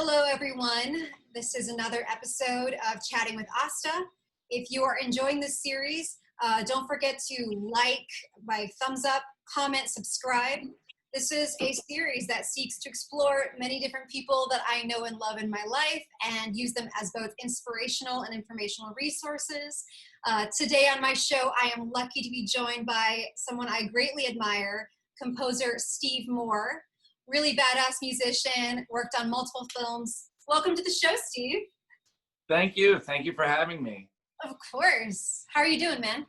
Hello, everyone. This is another episode of Chatting with Asta. If you are enjoying this series, don't forget to like, thumbs up, comment, subscribe. This is a series that seeks to explore many different people that I know and love in my life and use them as both inspirational and informational resources. Today on my show, I am lucky to be joined by someone I greatly admire, composer Steve Moore. Really badass musician, worked on multiple films. Welcome to the show, Steve. Thank you. Thank you for having me. Of course. How are you doing, man?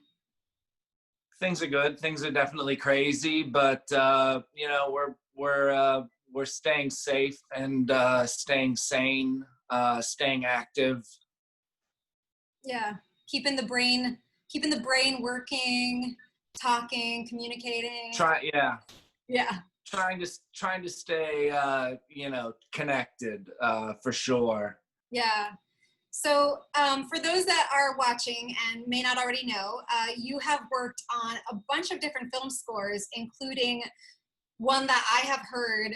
Things are good. Things are definitely crazy, but you know, we're staying safe and staying sane, staying active. Yeah, keeping the brain working, talking, communicating. Yeah. Trying to stay, you know, connected, for sure. Yeah. So for those that are watching and may not already know, you have worked on a bunch of different film scores, including one that I have heard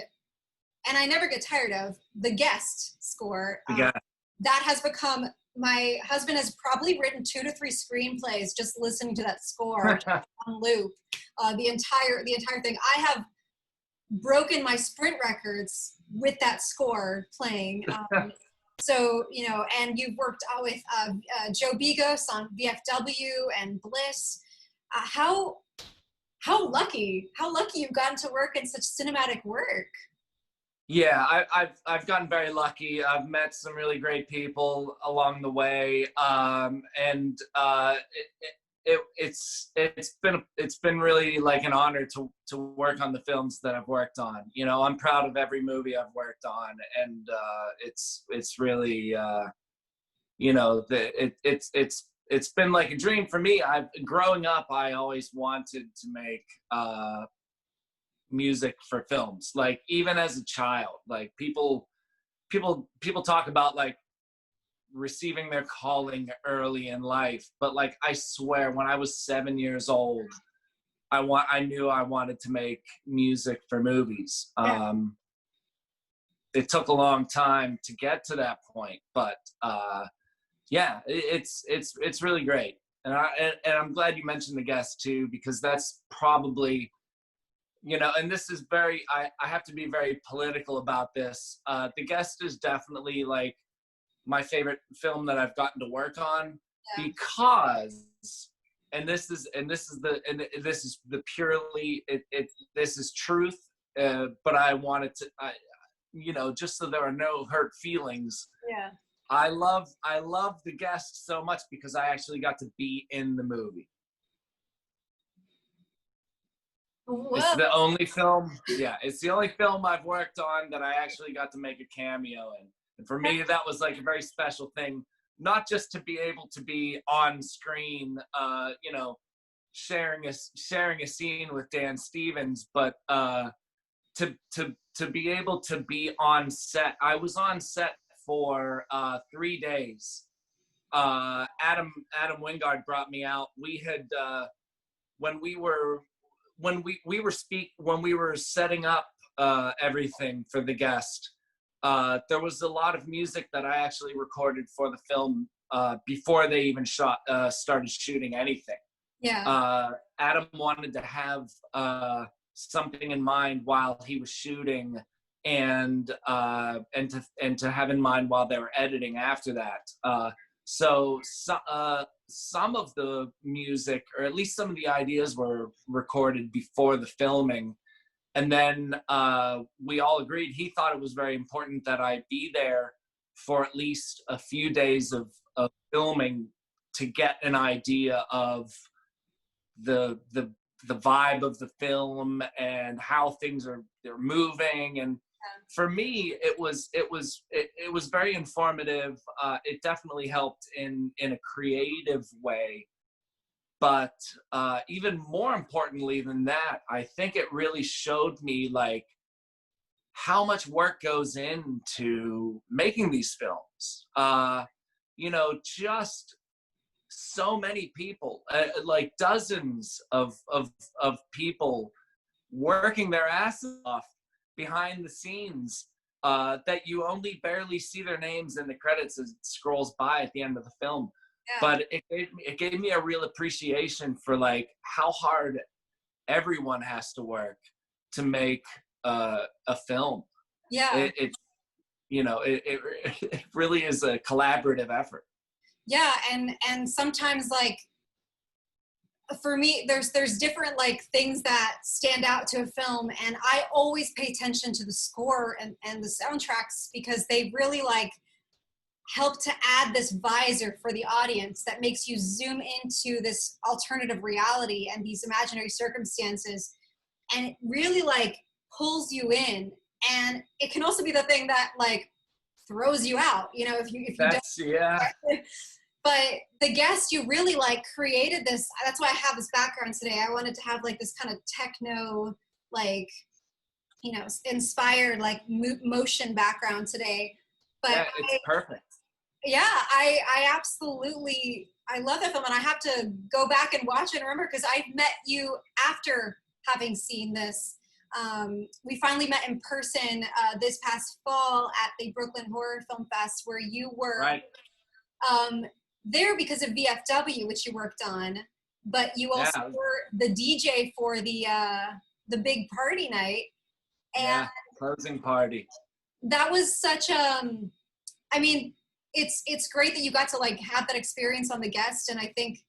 and I never get tired of, The Guest score. That has become, my husband has probably written 2 to 3 screenplays just listening to that score on loop, the entire thing. I have broken my sprint records with that score playing. So, you know, and you've worked with Joe Bigos on VFW and Bliss. How lucky you've gotten to work in such cinematic work. Yeah, I've gotten very lucky. I've met some really great people along the way, and it's been really like an honor to work on the films that I've worked on. You know, I'm proud of every movie I've worked on, and it's really you know, it's been like a dream for me. Growing up, I always wanted to make music for films. Like even as a child, like people talk about like receiving their calling early in life, but like I swear when I was 7 years old, I knew I wanted to make music for movies. It took a long time to get to that point, but yeah, it's really great. And I'm glad you mentioned The Guest too, because that's probably, you know, and this is very, I have to be very political about this. The Guest is definitely like my favorite film that I've gotten to work on, because, this is truth, but I wanted to, you know, just so there are no hurt feelings. Yeah. I love The Guest so much because I actually got to be in the movie. Whoa. It's the only film, it's the only film I've worked on that I actually got to make a cameo in. And for me, that was like a very special thing, not just to be able to be on screen, you know, sharing a scene with Dan Stevens, but to be able to be on set. I was on set for 3 days. Adam Wingard brought me out. We had when we were setting up everything for The Guest. There was a lot of music that I actually recorded for the film before they even started shooting anything. Yeah. Adam wanted to have something in mind while he was shooting, and to have in mind while they were editing after that. So some of the music, or at least some of the ideas, were recorded before the filming. And then we all agreed, he thought it was very important that I be there for at least a few days of filming to get an idea of the vibe of the film and how they're moving. And for me, it was very informative. It definitely helped in a creative way. But even more importantly than that, I think it really showed me like how much work goes into making these films. You know, just so many people, like dozens of people working their asses off behind the scenes that you only barely see their names in the credits as it scrolls by at the end of the film. Yeah. But it gave me a real appreciation for like how hard everyone has to work to make a film. Yeah. It really is a collaborative effort. Yeah, and sometimes like for me there's different like things that stand out to a film, and I always pay attention to the score and the soundtracks because they really like help to add this visor for the audience that makes you zoom into this alternative reality and these imaginary circumstances, and it really like pulls you in. And it can also be the thing that like throws you out, you know, if you That's don't. yeah. But The Guest, you really like created this. That's why I have this background today. I wanted to have like this kind of techno, like, you know, inspired like motion background today. But Yeah, it's perfect. Yeah, I absolutely, I love that film, and I have to go back and watch it and remember, because I met you after having seen this. We finally met in person this past fall at the Brooklyn Horror Film Fest, where you were Right. there because of VFW, which you worked on, but you also were the DJ for the big party night. And closing party. that was such I mean, it's great that you got to like have that experience on The Guest, and I think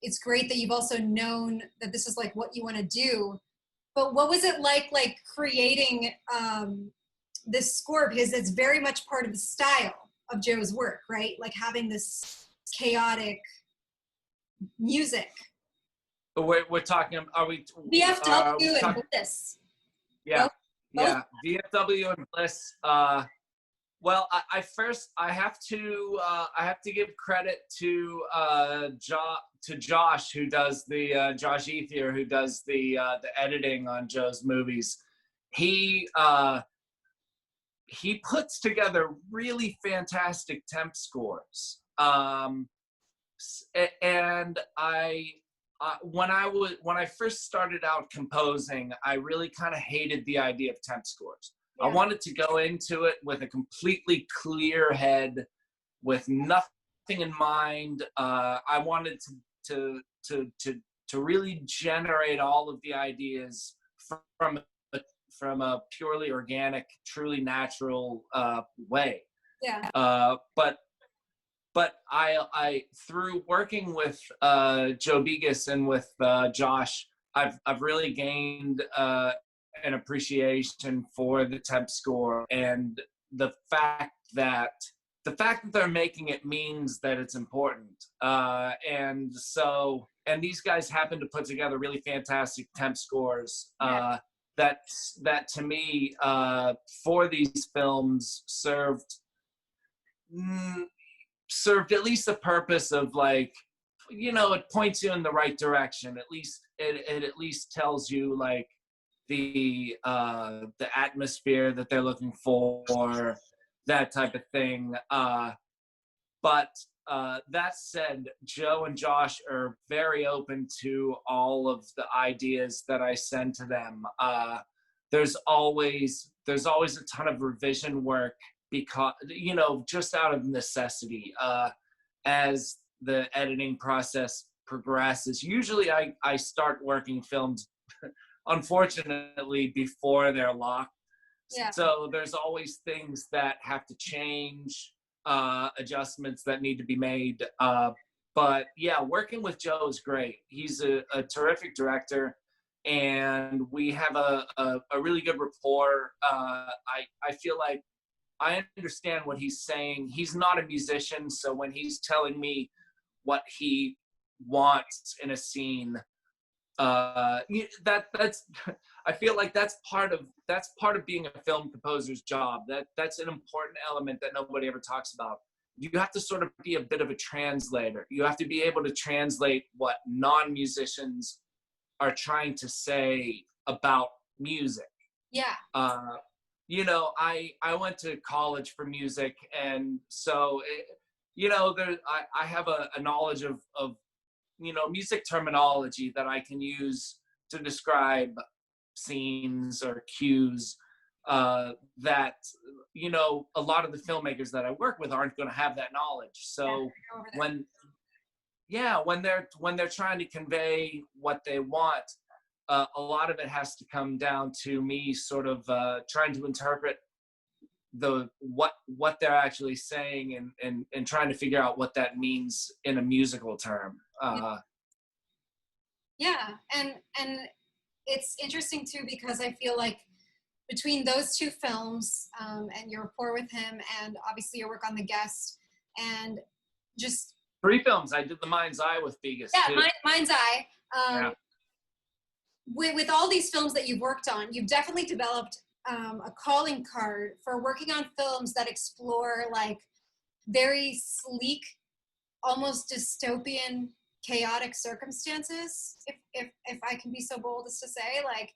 it's great that you've also known that this is like what you want to do. But what was it like creating this score, because it's very much part of the style of Joe's work, right? Like having this chaotic music. We're talking. Are we? VFW and Bliss. Yeah, Both? VFW and Bliss. Well, I have to give credit to Josh, who does the Josh Ethier, who does the editing on Joe's movies. He puts together really fantastic temp scores. And when I first started out composing, I really kind of hated the idea of temp scores. Yeah. I wanted to go into it with a completely clear head, with nothing in mind. I wanted to really generate all of the ideas from a purely organic, truly natural way. Yeah. But I through working with Joe Begas and with Josh, I've really gained an appreciation for the temp score, and the fact that they're making it means that it's important. And these guys happen to put together really fantastic temp scores. That to me, for these films served at least the purpose of, like, you know, it points you in the right direction. At least it at least tells you like the atmosphere that they're looking for, that type of thing. But that said, Joe and Josh are very open to all of the ideas that I send to them. There's always a ton of revision work, because, you know, just out of necessity, as the editing process progresses. Usually I start working films unfortunately before they're locked. Yeah. So there's always things that have to change, adjustments that need to be made. But yeah, working with Joe is great. He's a terrific director, and we have a really good rapport. I feel like I understand what he's saying. He's not a musician, so when he's telling me what he wants in a scene, that's I feel like that's part of being a film composer's job. That's an important element that nobody ever talks about. You have to sort of be a bit of a translator. You have to be able to translate what non-musicians are trying to say about music. Yeah. You know, I went to college for music, and so you know, I have a knowledge of you know, music terminology that I can use to describe scenes or cues, that, you know, a lot of the filmmakers that I work with aren't going to have that knowledge. So when they're trying to convey what they want, a lot of it has to come down to me sort of trying to interpret what they're actually saying and trying to figure out what that means in a musical term. Yeah, and it's interesting too, because I feel like between those two films, and your rapport with him, and obviously your work on The Guest, and just 3 films. I did The Mind's Eye with Vegas. Yeah, too. Mind's Eye. With all these films that you've worked on, you've definitely developed a calling card for working on films that explore like very sleek, almost dystopian, chaotic circumstances, if I can be so bold as to say. Like,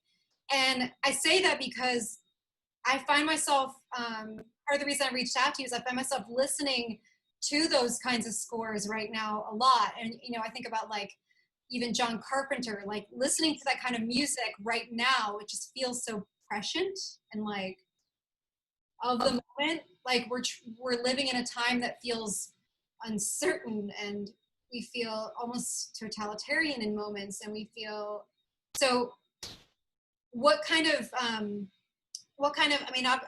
and I say that because I find myself, part of the reason I reached out to you is I find myself listening to those kinds of scores right now a lot. And, you know, I think about like even John Carpenter, like listening to that kind of music right now, it just feels so prescient and like of the moment. Like we're living in a time that feels uncertain, and we feel almost totalitarian in moments, and we feel so. What kind of I mean, I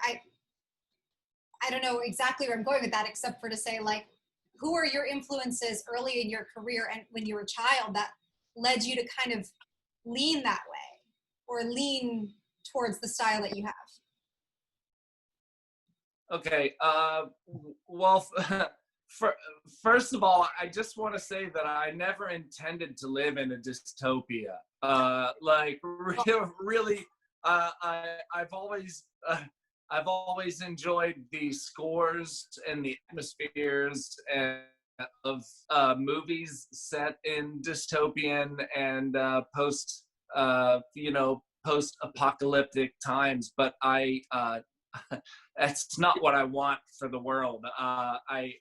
don't know exactly where I'm going with that, except for to say, like, who are your influences early in your career and when you were a child that led you to kind of lean that way or lean towards the style that you have? Okay. Well, first of all, I just want to say that I never intended to live in a dystopia. Like, really, I've always enjoyed the scores and the atmospheres of movies set in dystopian and post-apocalyptic times. But that's not what I want for the world. I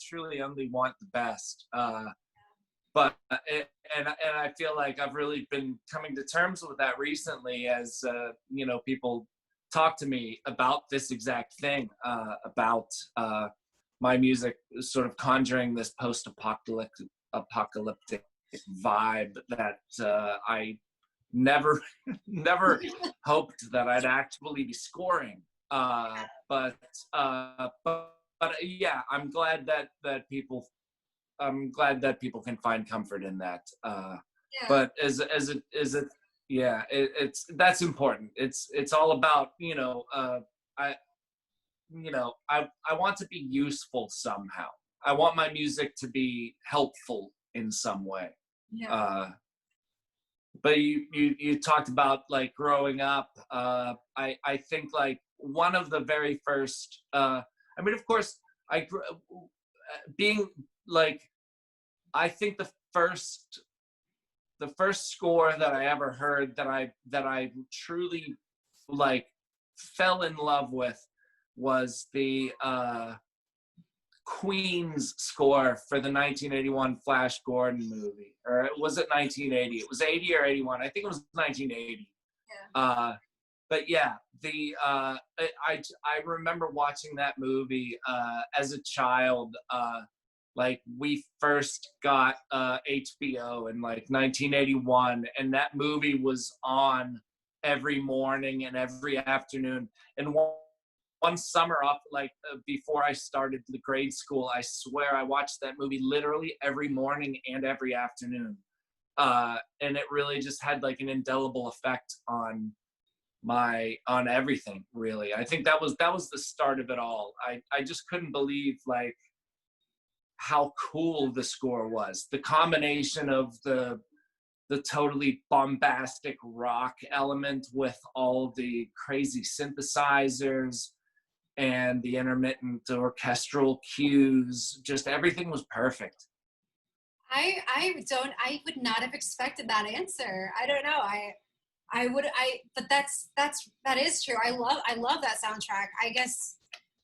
truly only want the best. But I feel like I've really been coming to terms with that recently, as you know, people talk to me about this exact thing, about my music sort of conjuring this post-apocalyptic vibe that I never hoped that I'd actually be scoring. But yeah, I'm glad that people can find comfort in that. But that's important. It's all about, you know, I want to be useful somehow. I want my music to be helpful in some way. Yeah. But you talked about like growing up. I think like one of the very first. I mean, of course, being like, I think the first score that I ever heard that I truly like fell in love with was the Queen's score for the 1981 Flash Gordon movie. Or was it 1980? It was 80 or 81. I think it was 1980. Yeah. But yeah, I remember watching that movie as a child. Like we first got HBO in like 1981, and that movie was on every morning and every afternoon. And one summer up, like before I started the grade school, I swear I watched that movie literally every morning and every afternoon. And it really just had like an indelible effect on everything, really. I think that was the start of it all. I just couldn't believe like how cool the score was. The combination of the totally bombastic rock element with all the crazy synthesizers and the intermittent orchestral cues, just everything was perfect. I would not have expected that answer. I don't know. But that is true. I love that soundtrack. I guess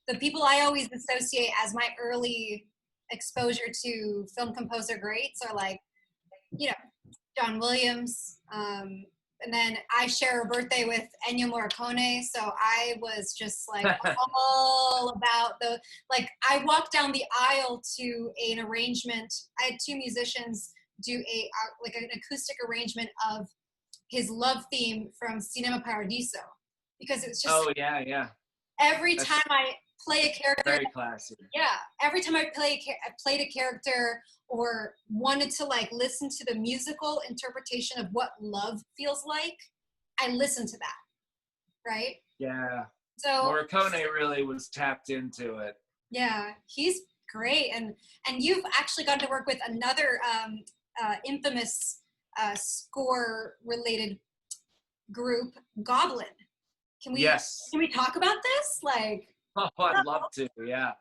the people I always associate as my early exposure to film composer greats are like, you know, John Williams, And then I share a birthday with Ennio Morricone, so I was just like all about like I walked down the aisle to an arrangement. I had two musicians do like an acoustic arrangement of his love theme from Cinema Paradiso, because it's just yeah. Every That's time I play a character, very classy. yeah, every time I played a character or wanted to like listen to the musical interpretation of what love feels like, I listened to that, right? Yeah. So Morricone really was tapped into it. yeah, he's great, and you've actually gotten to work with another infamous score related group, Goblin. Yes. Can we talk about this? Like, Oh, I'd love to. Yeah.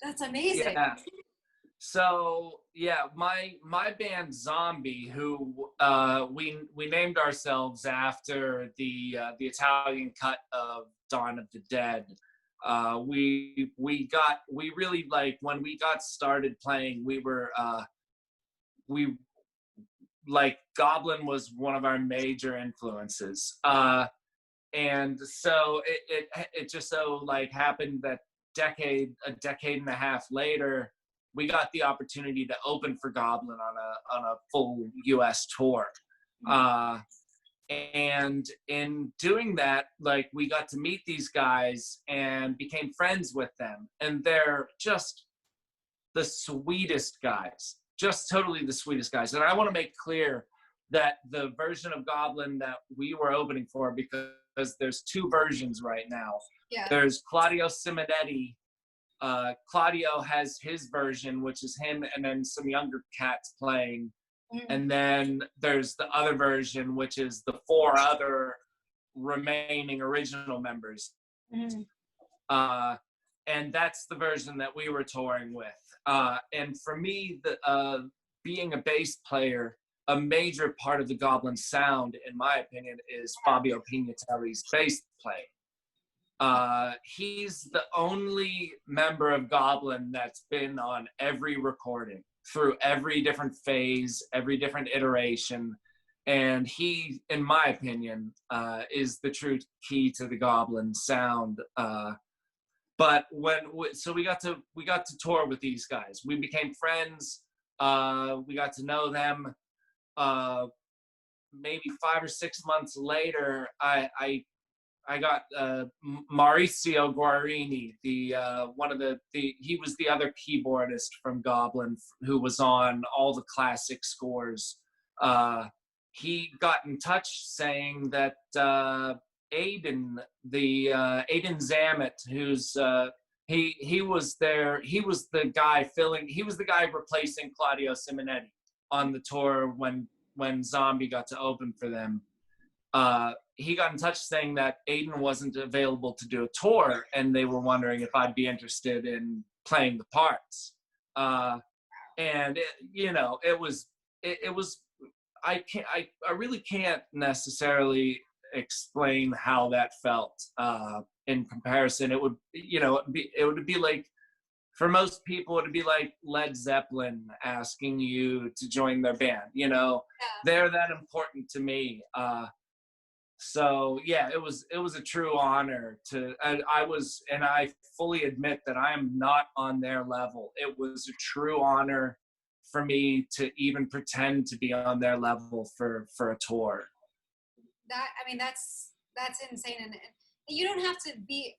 that's amazing. Yeah. So yeah, my band Zombie, who we named ourselves after the Italian cut of Dawn of the Dead. We really, like, when we got started playing, we like Goblin was one of our major influences. And so it just so like happened that a decade and a half later, we got the opportunity to open for Goblin on a full U.S. tour. And in doing that, like, we got to meet these guys and became friends with them. And they're just the sweetest guys, just totally the sweetest guys. And I want to make clear that the version of Goblin that we were opening for, because there's two versions right now. Yeah. There's Claudio Simonetti. Claudio has his version, which is him and then some younger cats playing. And then there's the other version, which is the four other remaining original members. And that's the version that we were touring with. And for me, being a bass player, a major part of the Goblin sound, in my opinion, is Fabio Pignatelli's bass playing. He's the only member of Goblin that's been on every recording, through every different phase, every different iteration. And he, in my opinion, is the true key to the Goblin sound. But so we got to tour with these guys. We became friends. We got to know them. Maybe 5 or 6 months later, I got Maurizio Guarini, he was the other keyboardist from Goblin who was on all the classic scores. He got in touch saying that Aiden Zamet, who's he was the guy replacing Claudio Simonetti on the tour when Zombie got to open for them. He got in touch saying that Aiden wasn't available to do a tour, and they were wondering if I'd be interested in playing the parts. And I really can't necessarily explain how that felt in comparison. It would be like, for most people, it would be like Led Zeppelin asking you to join their band. They're that important to me. So yeah, it was a true honor I fully admit that I am not on their level. It was a true honor for me to even pretend to be on their level for a tour. That's insane, and you don't have to be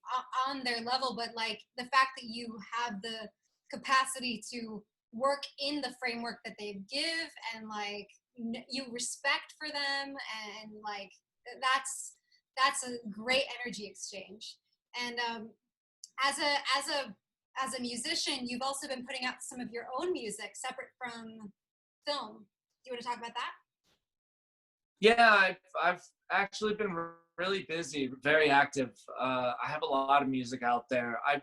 on their level, but like the fact that you have the capacity to work in the framework that they give, and like you respect for them, and like that's a great energy exchange. And as a musician, you've also been putting out some of your own music separate from film. Do you want to talk about that? Yeah, I've actually been really busy, very active. I have a lot of music out there. I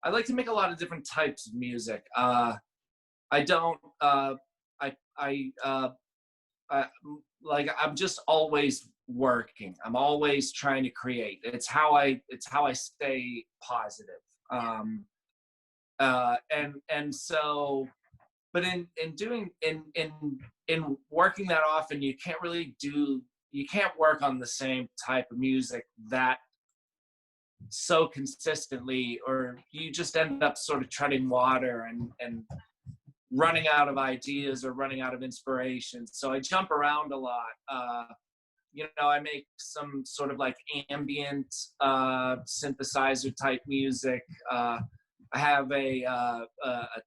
like to make a lot of different types of music. I'm just always working. I'm always trying to create. It's how I stay positive. And so but in doing in working that often, you can't work on the same type of music that so consistently, or you just end up sort of treading water and running out of ideas or running out of inspiration. So I jump around a lot. I make some sort of like ambient synthesizer type music. I have a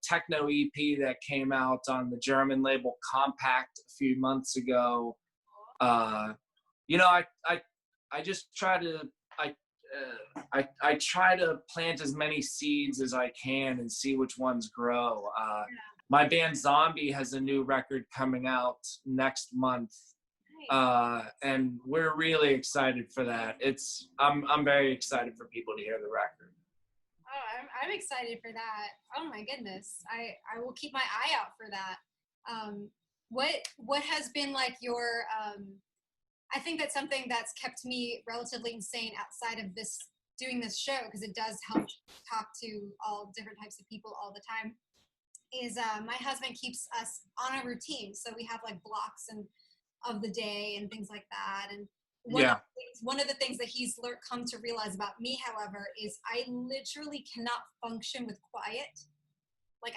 techno EP that came out on the German label Kompakt a few months ago. I just try to I try to plant as many seeds as I can and see which ones grow. My band Zombie has a new record coming out next month, and we're really excited for that. I'm very excited for people to hear the record. Oh, I'm excited for that. Oh my goodness, I will keep my eye out for that. What has been like your I think that's something that's kept me relatively insane outside of doing this show, because it does help talk to all different types of people all the time, is my husband keeps us on a routine. So we have like blocks of the day and things like that. And one of the things that he's come to realize about me, however, is I literally cannot function with quiet. Like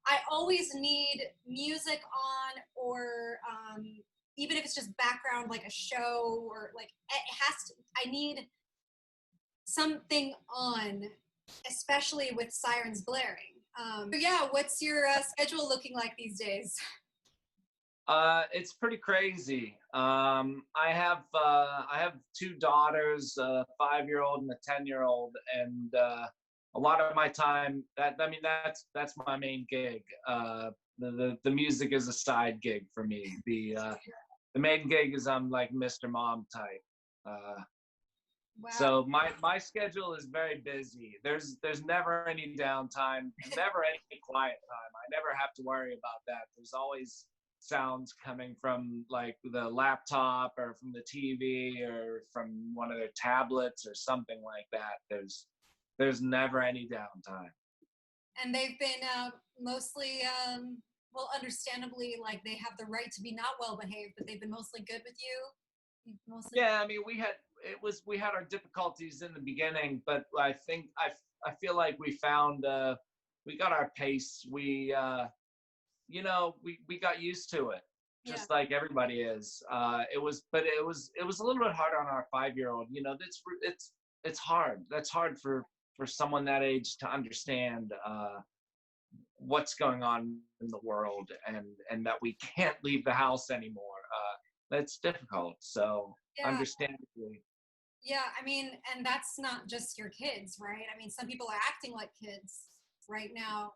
I always need music on, or even if it's just background, like a show, or like I need something on, especially with sirens blaring. What's your schedule looking like these days? It's pretty crazy. I have 2 daughters, a 5-year-old and a 10-year-old, and a lot of my time that's my main gig. The music is a side gig for me. The main gig is I'm like Mr. Mom type. Wow. So my schedule is very busy. There's never any downtime, never any quiet time. I never have to worry about that. There's always sounds coming from like the laptop or from the TV or from one of their tablets or something like that. There's never any downtime. And they've been mostly understandably, like, they have the right to be not well behaved, but they've been mostly good with you. Yeah, I mean, we had our difficulties in the beginning, but I think I feel like we got our pace. We got used to it, just like everybody is. It was a little bit hard on our 5-year-old. It's hard. That's hard for someone that age to understand what's going on in the world, and that we can't leave the house anymore. That's difficult. So understandably. Yeah, I mean, and that's not just your kids, right? I mean, some people are acting like kids right now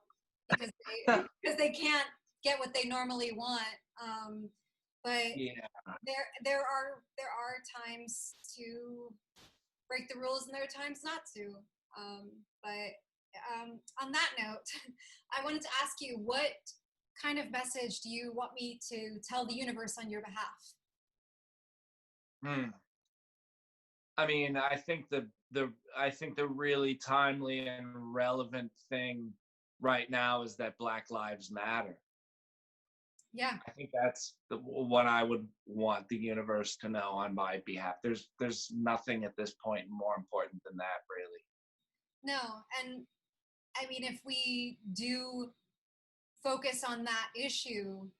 because they can't get what they normally want. But there are times to break the rules, and there are times not to. On that note, I wanted to ask you, what kind of message do you want me to tell the universe on your behalf? I mean, I think the really timely and relevant thing right now is that Black Lives Matter. Yeah. I think that's what I would want the universe to know on my behalf. There's nothing at this point more important than that, really. No, and I mean, if we do focus on that issue,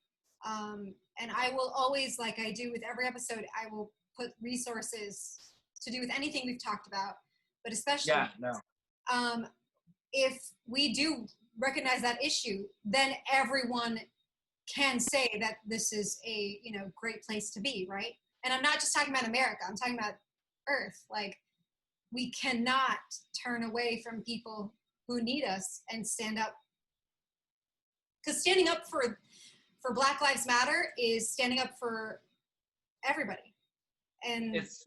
and I will always, like I do with every episode, I will put resources to do with anything we've talked about, but especially if we do recognize that issue, then everyone can say that this is a great place to be, right? And I'm not just talking about America, I'm talking about Earth. Like, we cannot turn away from people who need us and stand up, because standing up for Black Lives Matter is standing up for everybody. And it's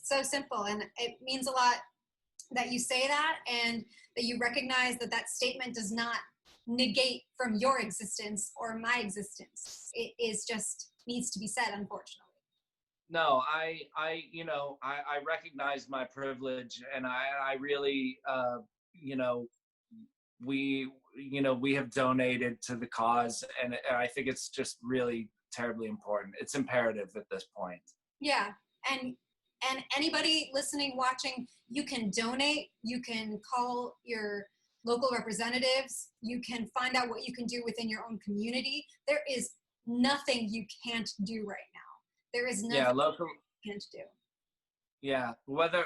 so simple, and it means a lot that you say that, and that you recognize that that statement does not negate from your existence or my existence. It is just needs to be said, unfortunately. No, I recognize my privilege, and I really we we have donated to the cause, and I think it's just really terribly important. It's imperative at this point. Yeah, and anybody listening, watching, you can donate, you can call your local representatives, you can find out what you can do within your own community. There is nothing you can't do right now. There is nothing you can't do. Yeah, whether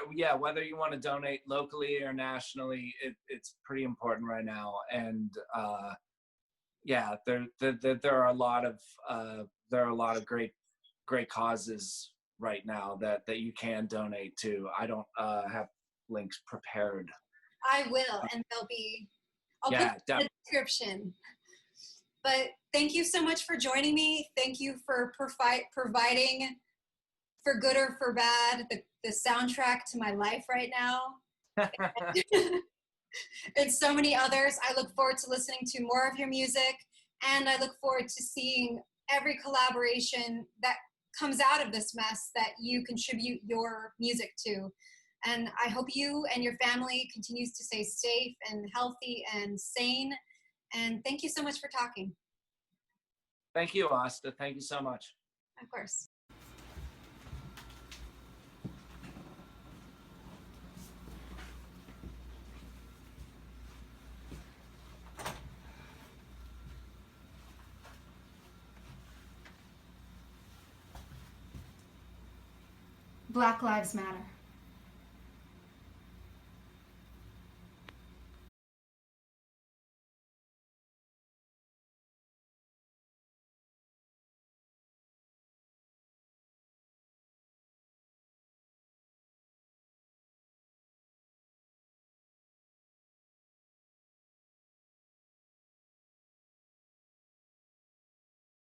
you want to donate locally or nationally, it's pretty important right now. And yeah, there are a lot of great causes right now that you can donate to. I don't have links prepared. I will, and I'll put it in the description. But thank you so much for joining me. Thank you for providing, for good or for bad, the soundtrack to my life right now. And so many others. I look forward to listening to more of your music, and I look forward to seeing every collaboration that comes out of this mess that you contribute your music to. And I hope you and your family continues to stay safe and healthy and sane. And thank you so much for talking. Thank you, Asta. Thank you so much. Of course. Black Lives Matter.